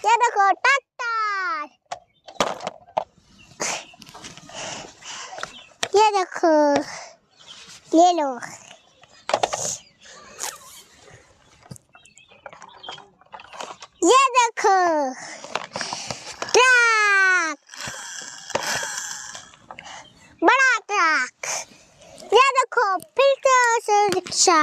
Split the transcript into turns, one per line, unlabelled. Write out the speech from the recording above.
ये देखो ट्रैक्टर, ये देखो, ले लो। ये देखो ट्रक, बड़ा ट्रक। ये देखो फिर से रिक्शा।